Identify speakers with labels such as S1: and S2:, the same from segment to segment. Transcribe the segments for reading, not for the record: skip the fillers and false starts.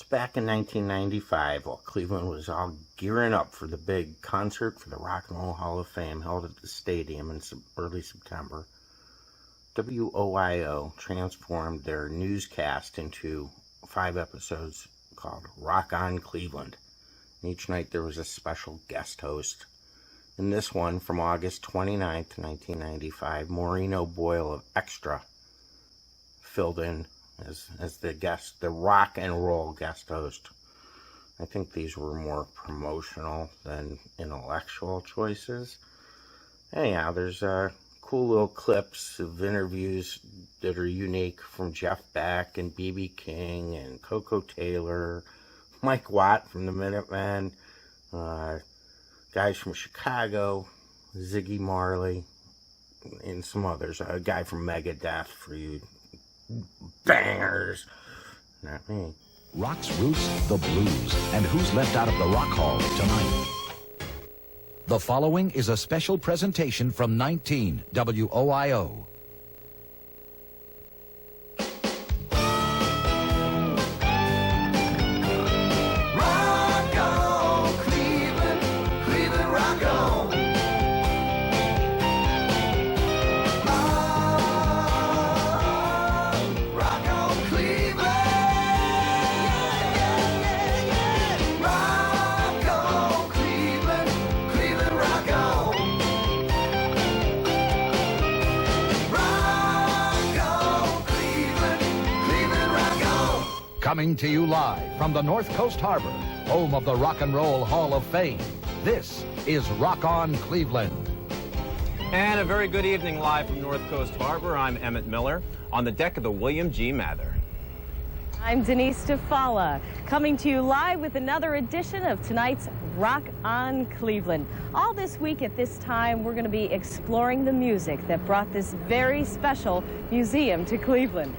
S1: back in 1995, while Cleveland was all gearing up for the big concert for the Rock and Roll Hall of Fame held at the stadium in early September, WOIO transformed their newscast into 5 episodes called Rock on Cleveland. And each night there was a special guest host. In this one, from August 29th, 1995, Maureen O'Boyle of Extra filled in as the guest, the rock and roll guest host. I think these were more promotional than intellectual choices. Anyhow, there's cool little clips of interviews that are unique from Jeff Beck and B.B. King and Coco Taylor, Mike Watt from the Minutemen, guys from Chicago, Ziggy Marley, and some others. A guy from Megadeth for you bangers. Not me.
S2: Rock's roots, the blues, and who's left out of the Rock Hall tonight. The following is a special presentation from 19 WOIO. Coming to you live from the North Coast Harbor, home of the Rock and Roll Hall of Fame. This is Rock on Cleveland.
S3: And a very good evening live from North Coast Harbor. I'm Emmett Miller on the deck of the William G. Mather.
S4: I'm Denise DeFalla, coming to you live with another edition of tonight's Rock on Cleveland. All this week at this time, we're going to be exploring the music that brought this very special museum to Cleveland.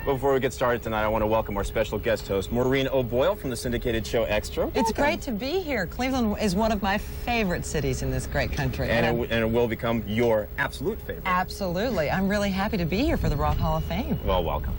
S3: Before we get started tonight, I want to welcome our special guest host, Maureen O'Boyle from the syndicated show Extra.
S5: It's great to be here. Cleveland is one of my favorite cities in this great country.
S3: And it will become your absolute favorite.
S5: Absolutely. I'm really happy to be here for the Rock Hall of Fame.
S3: Well, welcome.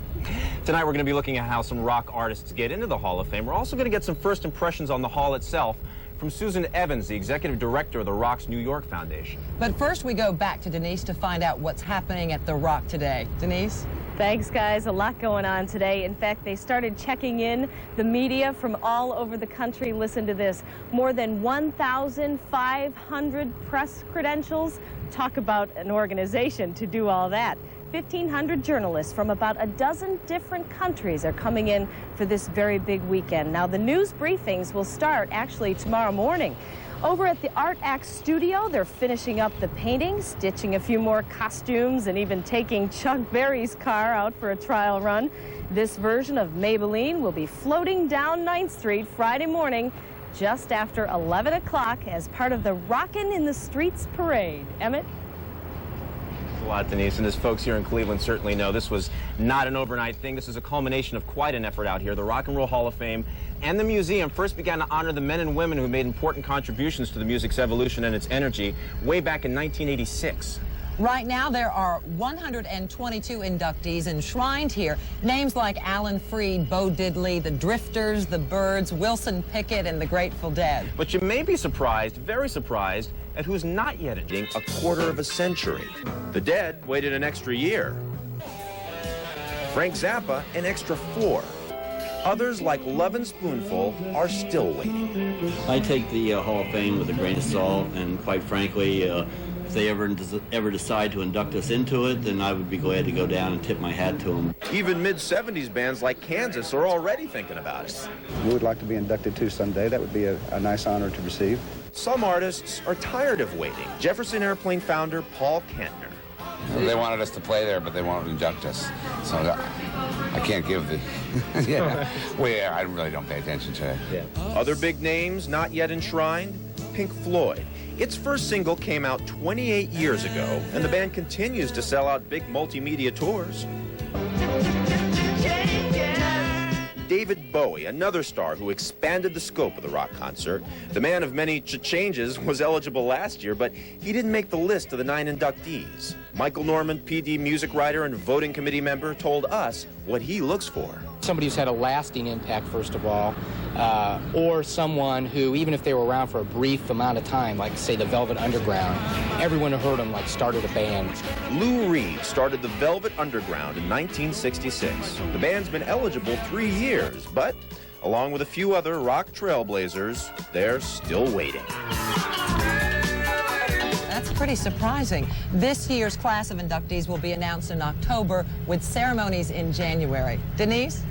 S3: Tonight we're going to be looking at how some rock artists get into the Hall of Fame. We're also going to get some first impressions on the hall itself from Susan Evans, the executive director of the Rock's New York Foundation.
S5: But first we go back to Denise to find out what's happening at the Rock today. Denise?
S4: Thanks, guys. A lot going on today. In fact, they started checking in the media from all over the country. Listen to this. More than 1,500 press credentials. Talk about an organization to do all that. 1,500 journalists from about a dozen different countries are coming in for this very big weekend. Now, the news briefings will start actually tomorrow morning. Over at the Art Act studio, they're finishing up the painting, stitching a few more costumes, and even taking Chuck Berry's car out for a trial run. This version of Maybelline will be floating down 9th Street Friday morning just after 11 o'clock as part of the Rockin' in the Streets parade. Emmett?
S3: A lot, Denise, and as folks here in Cleveland certainly know, this was not an overnight thing. This is a culmination of quite an effort out here. The Rock and Roll Hall of Fame and the museum first began to honor the men and women who made important contributions to the music's evolution and its energy way back in 1986.
S5: Right now, there are 122 inductees enshrined here. Names like Alan Freed, Bo Diddley, the Drifters, the Byrds, Wilson Pickett, and the Grateful Dead.
S3: But you may be surprised, very surprised, at who's not yet in a quarter of a century. The Dead waited an extra year. Frank Zappa, an extra 4. Others, like Love and Spoonful, are still waiting.
S6: I take the Hall of Fame with a grain of salt, and quite frankly, if they ever decide to induct us into it, then I would be glad to go down and tip my hat to them.
S3: Even mid-70s bands like Kansas are already thinking about it.
S7: We would like to be inducted too someday. That would be a nice honor to receive.
S3: Some artists are tired of waiting. Jefferson Airplane founder Paul Kentner.
S8: They wanted us to play there, but they won't induct us. So I can't give the... yeah. Well, yeah, I really don't pay attention to it.
S3: Yeah. Other big names not yet enshrined? Pink Floyd. Its first single came out 28 years ago, and the band continues to sell out big multimedia tours. David Bowie, another star who expanded the scope of the rock concert. The man of many changes was eligible last year, but he didn't make the list of the 9 inductees. Michael Norman, PD music writer and voting committee member, told us what he looks for.
S9: Somebody who's had a lasting impact, first of all, or someone who, even if they were around for a brief amount of time, like, say, the Velvet Underground, everyone who heard them, like, started a band.
S3: Lou Reed started the Velvet Underground in 1966. The band's been eligible 3 years, but along with a few other rock trailblazers, they're still waiting.
S5: That's pretty surprising. This year's class of inductees will be announced in October with ceremonies in January. Denise?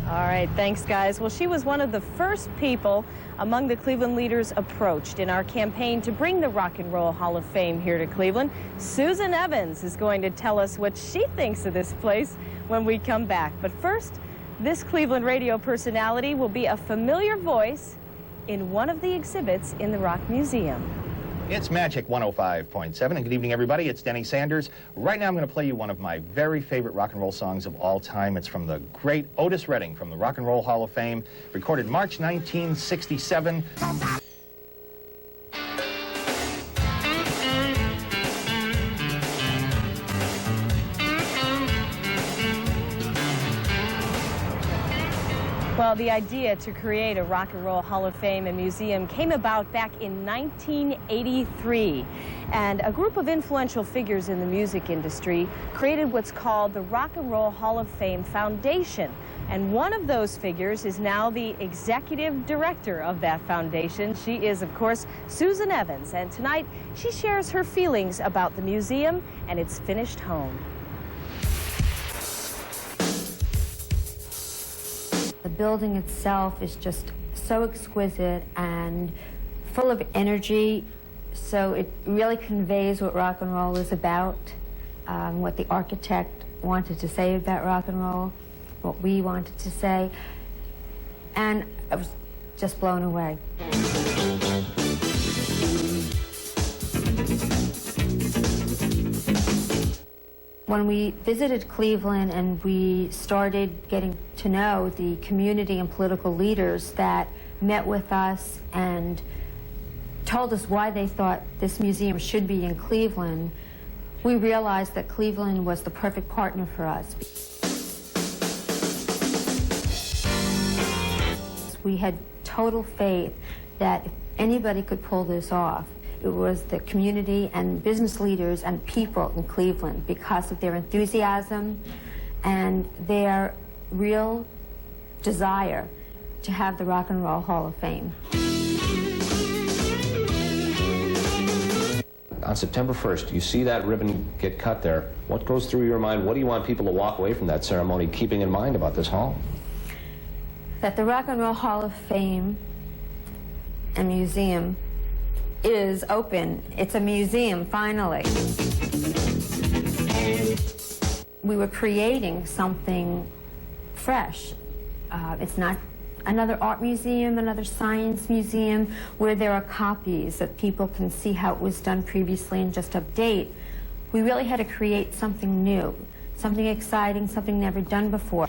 S4: All right, thanks, guys. Well, she was one of the first people among the Cleveland leaders approached in our campaign to bring the Rock and Roll Hall of Fame here to Cleveland. Susan Evans is going to tell us what she thinks of this place when we come back. But first, this Cleveland radio personality will be a familiar voice in one of the exhibits in the Rock Museum.
S10: It's Magic 105.7, and good evening, everybody. It's Denny Sanders. Right now I'm going to play you one of my very favorite rock and roll songs of all time. It's from the great Otis Redding from the Rock and Roll Hall of Fame, recorded March 1967.
S4: Well, the idea to create a Rock and Roll Hall of Fame and Museum came about back in 1983. And a group of influential figures in the music industry created what's called the Rock and Roll Hall of Fame Foundation. And one of those figures is now the executive director of that foundation. She is, of course, Susan Evans. And tonight, she shares her feelings about the museum and its finished home.
S11: The building itself is just so exquisite and full of energy, so it really conveys what rock and roll is about, what the architect wanted to say about rock and roll, what we wanted to say, and I was just blown away. When we visited Cleveland and we started getting to know the community and political leaders that met with us and told us why they thought this museum should be in Cleveland, we realized that Cleveland was the perfect partner for us. We had total faith that if anybody could pull this off, it was the community and business leaders and people in Cleveland because of their enthusiasm and their real desire to have the Rock and Roll Hall of Fame.
S12: On September 1st, you see that ribbon get cut there. What goes through your mind? What do you want people to walk away from that ceremony keeping in mind about this hall?
S11: That the Rock and Roll Hall of Fame and Museum is open. It's a museum, finally. We were creating something fresh. It's not another art museum, another science museum, where there are copies that people can see how it was done previously and just update. We really had to create something new, something exciting, something never done before.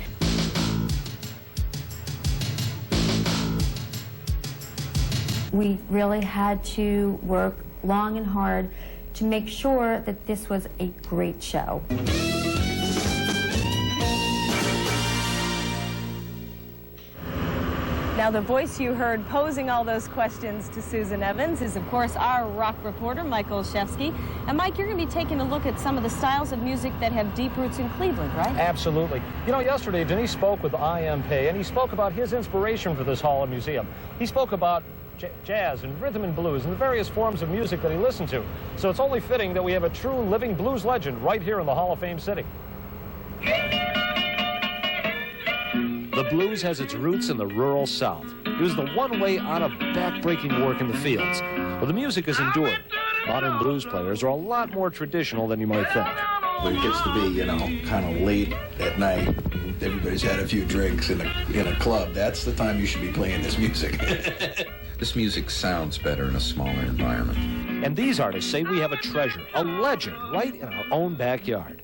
S11: We really had to work long and hard to make sure that this was a great show.
S4: Now, the voice you heard posing all those questions to Susan Evans is, of course, our rock reporter, Mike Olszewski. And, Mike, you're going to be taking a look at some of the styles of music that have deep roots in Cleveland, right?
S13: Absolutely. You know, yesterday, Denise spoke with IMP, and he spoke about his inspiration for this hall and museum. He spoke about jazz and rhythm and blues and the various forms of music that he listened to. So it's only fitting that we have a true living blues legend right here in the Hall of Fame city.
S14: The blues has its roots in the rural South. It was the one way out of back-breaking work in the fields. Well, the music has endured. Modern blues players are a lot more traditional than you might think.
S15: When it gets to be, you know, kind of late at night, everybody's had a few drinks in a club, that's the time you should be playing this music.
S16: This music sounds better in a smaller environment.
S14: And these artists say we have a treasure, a legend, right in our own backyard.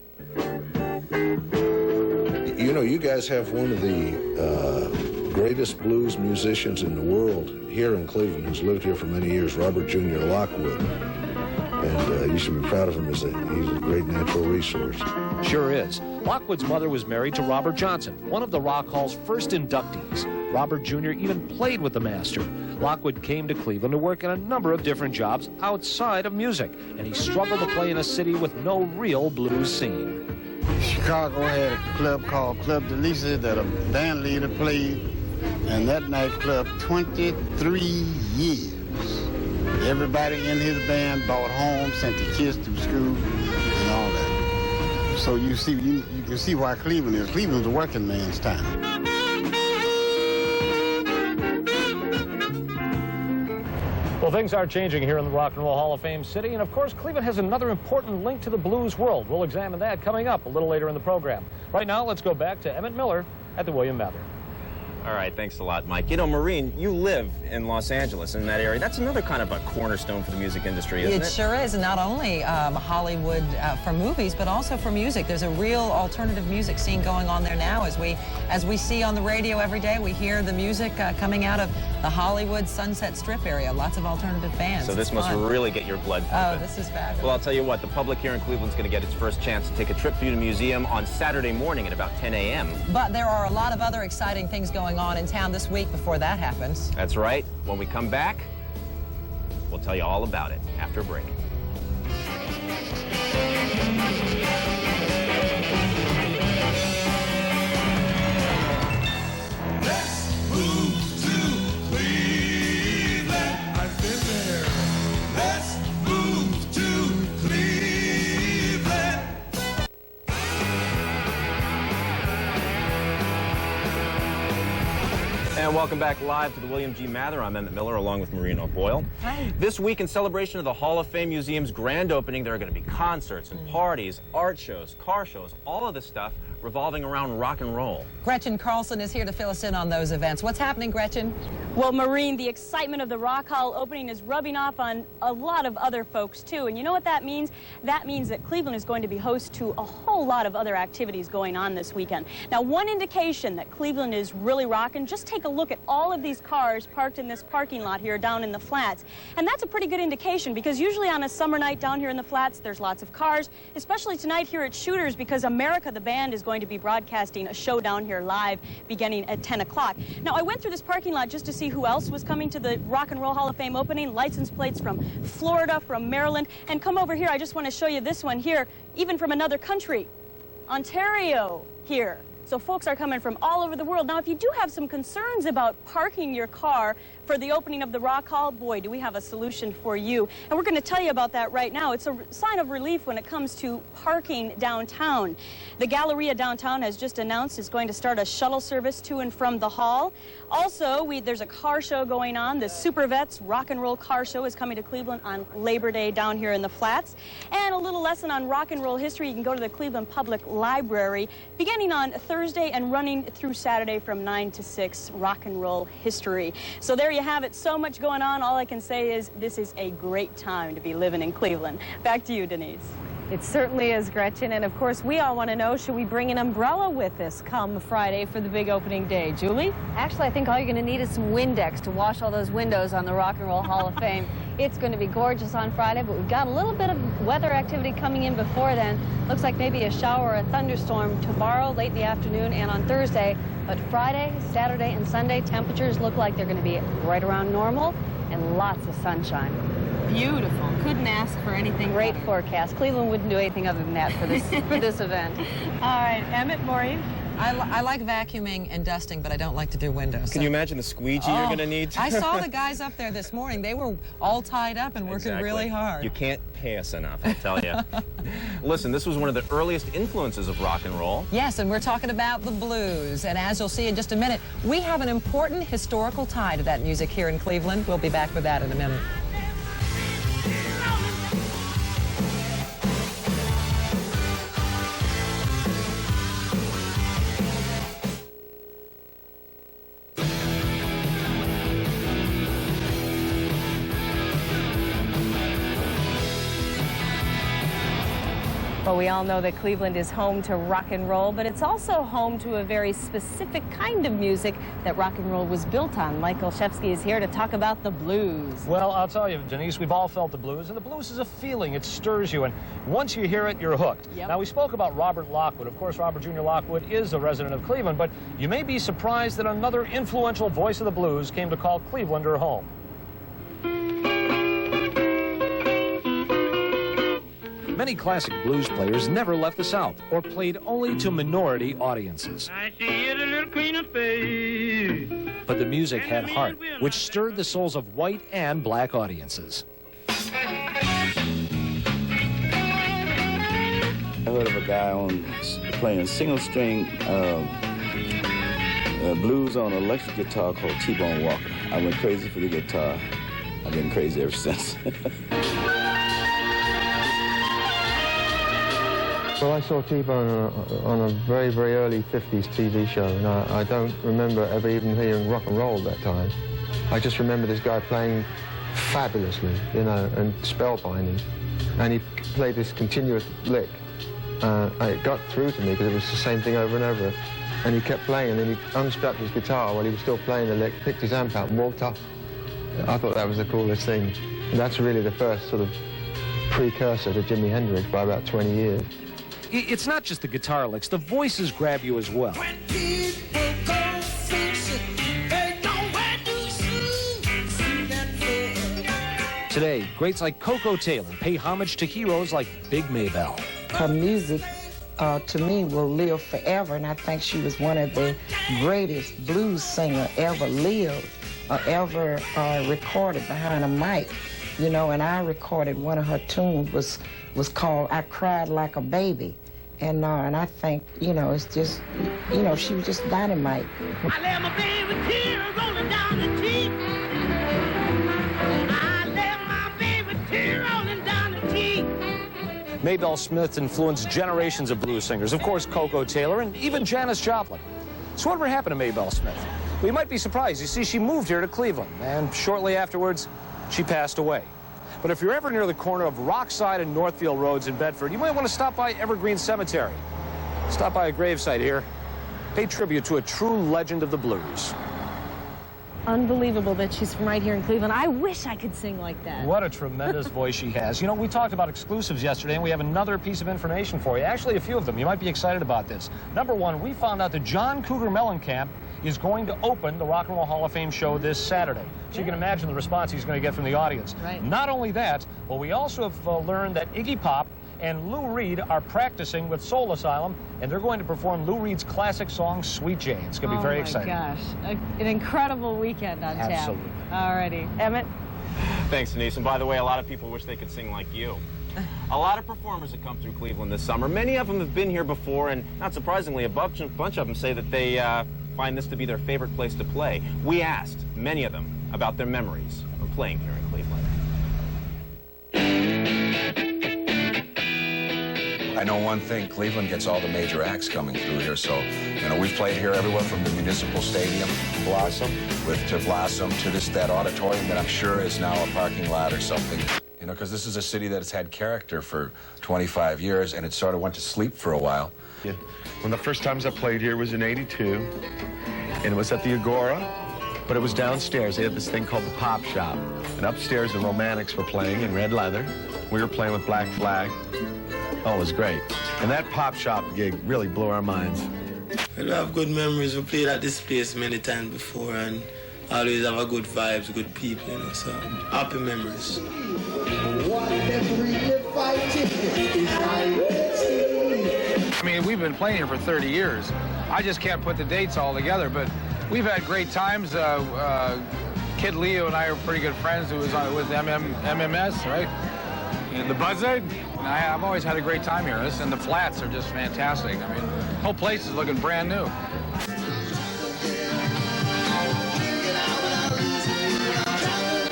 S17: You know, you guys have one of the greatest blues musicians in the world here in Cleveland, who's lived here for many years, Robert Jr. Lockwood. and you should be proud of him. He's a great natural resource.
S14: Sure is. Lockwood's mother was married to Robert Johnson, one of the Rock Hall's first inductees. Robert Jr. even played with the master. Lockwood came to Cleveland to work in a number of different jobs outside of music, and he struggled to play in a city with no real blues scene.
S18: Chicago had a club called Club Delisa that a band leader played, and that nightclub 23 years. Everybody in his band bought homes, sent the kids to school, and all that. So you see, you can see why Cleveland is. Cleveland's a working man's town.
S13: Well, things are changing here in the Rock and Roll Hall of Fame city, and of course, Cleveland has another important link to the blues world. We'll examine that coming up a little later in the program. Right now, let's go back to Emmett Miller at the William Mather.
S3: All right, thanks a lot, Mike. You know, Maureen, you live in Los Angeles, in that area. That's another kind of a cornerstone for the music industry, isn't it?
S5: It sure is, and not only Hollywood for movies, but also for music. There's a real alternative music scene going on there now. As we see on the radio every day, we hear the music coming out of the Hollywood Sunset Strip area. Lots of alternative bands.
S3: So this must really get your blood pumping.
S5: Oh, this is fabulous.
S3: Well, I'll tell you what, the public here in Cleveland's going to get its first chance to take a trip through the museum on Saturday morning at about 10 a.m.
S5: But there are a lot of other exciting things going on in town this week before that happens.
S3: That's right. When we come back, we'll tell you all about it after a break.
S19: Let's move to Cleveland. I've been there. Let's move to Cleveland.
S3: And welcome back live to the William G. Mather. I'm Emmett Miller along with Maureen O'Boyle.
S5: Hi.
S3: This week in celebration of the Hall of Fame Museum's grand opening, there are going to be concerts and parties, art shows, car shows, all of this stuff revolving around rock and roll.
S5: Gretchen Carlson is here to fill us in on those events. What's happening, Gretchen?
S20: Well, Maureen, the excitement of the Rock Hall opening is rubbing off on a lot of other folks, too. And you know what that means? That means that Cleveland is going to be host to a whole lot of other activities going on this weekend. Now, one indication that Cleveland is really rocking, just take a look at all of these cars parked in this parking lot here down in the flats. And that's a pretty good indication, because usually on a summer night down here in the flats, there's lots of cars, especially tonight here at Shooters, because America the Band is going to be broadcasting a show down here live beginning at 10 o'clock. Now, I went through this parking lot just to see who else was coming to the Rock and Roll Hall of Fame opening. License plates from Florida, from Maryland. And come over here, I just want to show you this one here, even from another country. Ontario here. So folks are coming from all over the world. Now, if you do have some concerns about parking your car for the opening of the Rock Hall, boy, do we have a solution for you. And we're going to tell you about that right now. It's a sign of relief when it comes to parking downtown. The Galleria downtown has just announced it's going to start a shuttle service to and from the hall. Also, there's a car show going on. The Super Vets Rock and Roll Car Show is coming to Cleveland on Labor Day down here in the flats. And a little lesson on rock and roll history. You can go to the Cleveland Public Library beginning on Thursday and running through Saturday from 9 to 6, rock and roll history. So there you have it. So much going on. All I can say is this is a great time to be living in Cleveland. Back to you, Denise.
S4: It certainly is, Gretchen. And of course, we all want to know, should we bring an umbrella with us come Friday for the big opening day? Julie?
S21: Actually, I think all you're going to need is some Windex to wash all those windows on the Rock and Roll Hall of Fame. It's going to be gorgeous on Friday, but we've got a little bit of weather activity coming in before then. Looks like maybe a shower or a thunderstorm tomorrow, late in the afternoon, and on Thursday. But Friday, Saturday, and Sunday, temperatures look like they're going to be right around normal and lots of sunshine.
S4: Beautiful. Couldn't ask for anything
S21: Great
S4: better.
S21: Forecast. Cleveland wouldn't do anything other than that for this for this event.
S4: All right, Emmett, Maureen?
S5: I like vacuuming and dusting, but I don't like to do windows.
S3: Can you imagine the squeegee you're going to need?
S5: I saw the guys up there this morning. They were all tied up and working really hard.
S3: You can't pay us enough, I'll tell you. Listen, this was one of the earliest influences of rock and roll.
S5: Yes, and we're talking about the blues. And as you'll see in just a minute, we have an important historical tie to that music here in Cleveland. We'll be back with that in a minute.
S13: Well,
S4: Well, we all know that Cleveland is home to rock and roll, but it's also home to a very specific kind of music that rock and roll was built on. Mike Olszewski is here to talk about the blues.
S13: Well, I'll tell you, Denise, we've all felt the blues, and the blues is a feeling. It stirs you, and once you hear it, you're hooked.
S4: Yep.
S13: Now, we spoke about Robert Lockwood. Of course, Robert Jr. Lockwood is a resident of Cleveland, but you may be surprised that another influential voice of the blues came to call Cleveland her home.
S14: Many classic blues players never left the South or played only to minority audiences.
S19: I see it a little queen of face.
S14: But the music had heart, which stirred the souls of white and black audiences.
S6: I heard of a guy playing single string blues on an electric guitar called T-Bone Walker. I went crazy for the guitar. I've been crazy ever since.
S1: Well, I saw T-Bone on a very, very early 50s TV show, and I don't remember ever even hearing rock and roll at that time. I just remember this guy playing fabulously, you know, and spellbinding. And he played this continuous lick. It got through to me because it was the same thing over and over. And he kept playing, and then he unstrapped his guitar while he was still playing the lick, picked his amp out and walked off. I thought that was the coolest thing. And that's really the first sort of precursor to Jimi Hendrix by about 20 years.
S14: It's not just the guitar licks, the voices grab you as well. Today, greats like Coco Taylor pay homage to heroes like Big Maybelle.
S22: Her music, to me, will live forever, and I think she was one of the greatest blues singer ever lived or ever recorded behind a mic. You know, and I recorded one of her tunes was called I Cried Like a Baby. And I think, you know, it's just, you know, she was just dynamite.
S19: I let my baby tears rolling down the cheek. I let my baby tears rolling down the cheek.
S14: Maybelle Smith influenced generations of blues singers, of course, Coco Taylor and even Janis Joplin. So whatever happened to Maybelle Smith? We might be surprised. You see, she moved here to Cleveland, and shortly afterwards, she passed away. But if you're ever near the corner of Rockside and Northfield Roads in Bedford, you might want to stop by Evergreen Cemetery. Stop by a gravesite here. Pay tribute to a true legend of the blues.
S4: Unbelievable that she's from right here in Cleveland. I wish I could sing like that.
S13: What a tremendous voice she has. You know, we talked about exclusives yesterday, and we have another piece of information for you. Actually, a few of them. You might be excited about this. Number one, we found out that John Cougar Mellencamp is going to open the Rock and Roll Hall of Fame show this Saturday. So you can imagine the response he's going to get from the audience.
S4: Right.
S13: Not only that, but we also have learned that Iggy Pop and Lou Reed are practicing with Soul Asylum, and they're going to perform Lou Reed's classic song, Sweet Jane. It's going to be very exciting.
S4: Oh, my gosh. An incredible weekend on tap.
S13: Absolutely.
S4: All righty. Emmett?
S3: Thanks, Denise. And by the way, a lot of people wish they could sing like you. A lot of performers have come through Cleveland this summer. Many of them have been here before, and not surprisingly, a bunch of them say that they find this to be their favorite place to play. We asked many of them about their memories of playing here in Cleveland.
S16: I know one thing, Cleveland gets all the major acts coming through here, so, you know, we've played here everywhere from the Municipal Stadium, Blossom, to that auditorium that I'm sure is now a parking lot or something. You know, because this is a city that has had character for 25 years, and it sort of went to sleep for a while.
S23: Yeah. One of the first times I played here was in '82, and it was at the Agora, but it was downstairs. They had this thing called the Pop Shop, and upstairs the Romantics were playing in red leather. We were playing with Black Flag. Oh, it was great. And that Pop Shop gig really blew our minds.
S24: We have good memories. We played at this place many times before, and always have a good vibes, good people, you know, so happy memories.
S25: I mean, we've been playing here for 30 years. I just can't put the dates all together, but we've had great times. Kid Leo and I are pretty good friends who was with MMS, right? And the Buzzard. I've always had a great time here. And the flats are just fantastic. I mean, the whole place is looking brand new.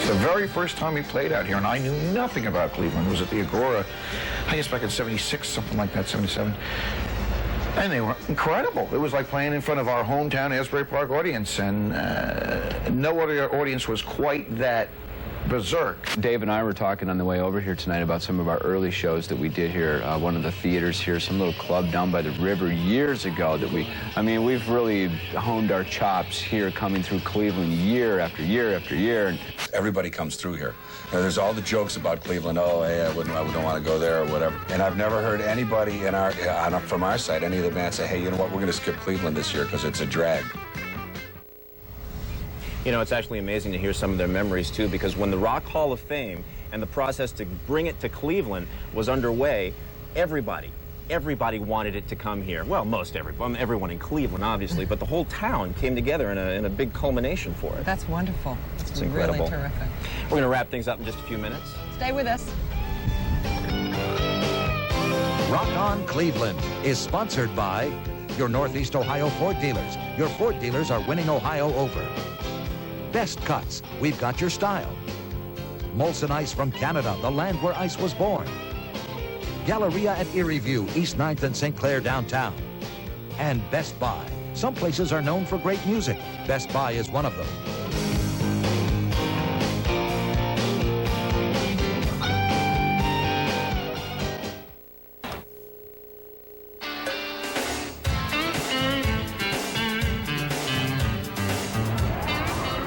S26: The very first time we played out here, and I knew nothing about Cleveland, was at the Agora, I guess back in '76, something like that, '77. And they were incredible. It was like playing in front of our hometown Asbury Park audience, and no other audience was quite that berserk.
S2: Dave and I were talking on the way over here tonight about some of our early shows that we did here. One of the theaters here, some little club down by the river years ago that we've really honed our chops here coming through Cleveland year after year after year. And
S16: everybody comes through here. There's all the jokes about Cleveland. Oh, hey, I don't want to go there or whatever. And I've never heard anybody from our side, any of the bands say, hey, you know what, we're going to skip Cleveland this year because it's a drag.
S3: You know, it's actually amazing to hear some of their memories, too, because when the Rock Hall of Fame and the process to bring it to Cleveland was underway, everybody wanted it to come here. Well, everyone in Cleveland, obviously, but the whole town came together in a big culmination for it.
S5: That's wonderful.
S3: It's incredible.
S5: Really terrific.
S3: We're going to wrap things up in just a few minutes.
S5: Stay with us.
S7: Rock On Cleveland is sponsored by your Northeast Ohio Ford dealers. Your Ford dealers are winning Ohio over. Best Cuts, we've got your style. Molson Ice from Canada, the land where ice was born. Galleria at Erie View, East 9th and St. Clair downtown. And Best Buy. Some places are known for great music. Best Buy is one of them.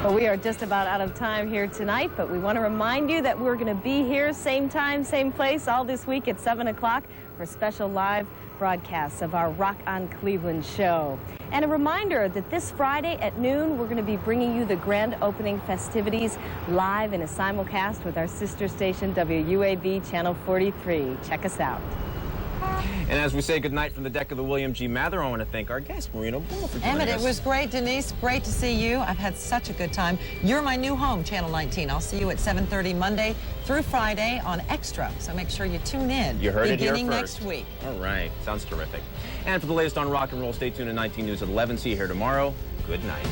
S4: Well, we are just about out of time here tonight, but we want to remind you that we're going to be here same time, same place all this week at 7 o'clock for special live broadcasts of our Rock on Cleveland show. And a reminder that this Friday at noon, we're going to be bringing you the grand opening festivities live in a simulcast with our sister station, WUAB Channel 43. Check us out.
S3: And as we say goodnight from the deck of the William G. Mather, I want to thank our guest, Maureen O'Boyle, for joining us.
S5: Emmett, it was great. Denise, great to see you. I've had such a good time. You're my new home, Channel 19. I'll see you at 7:30 Monday through Friday on Extra, so make sure you tune in.
S3: You heard it here
S5: beginning
S3: first.
S5: next week.
S3: All right. Sounds terrific. And for the latest on rock and roll, stay tuned to 19 News at 11. See you here tomorrow. Good night.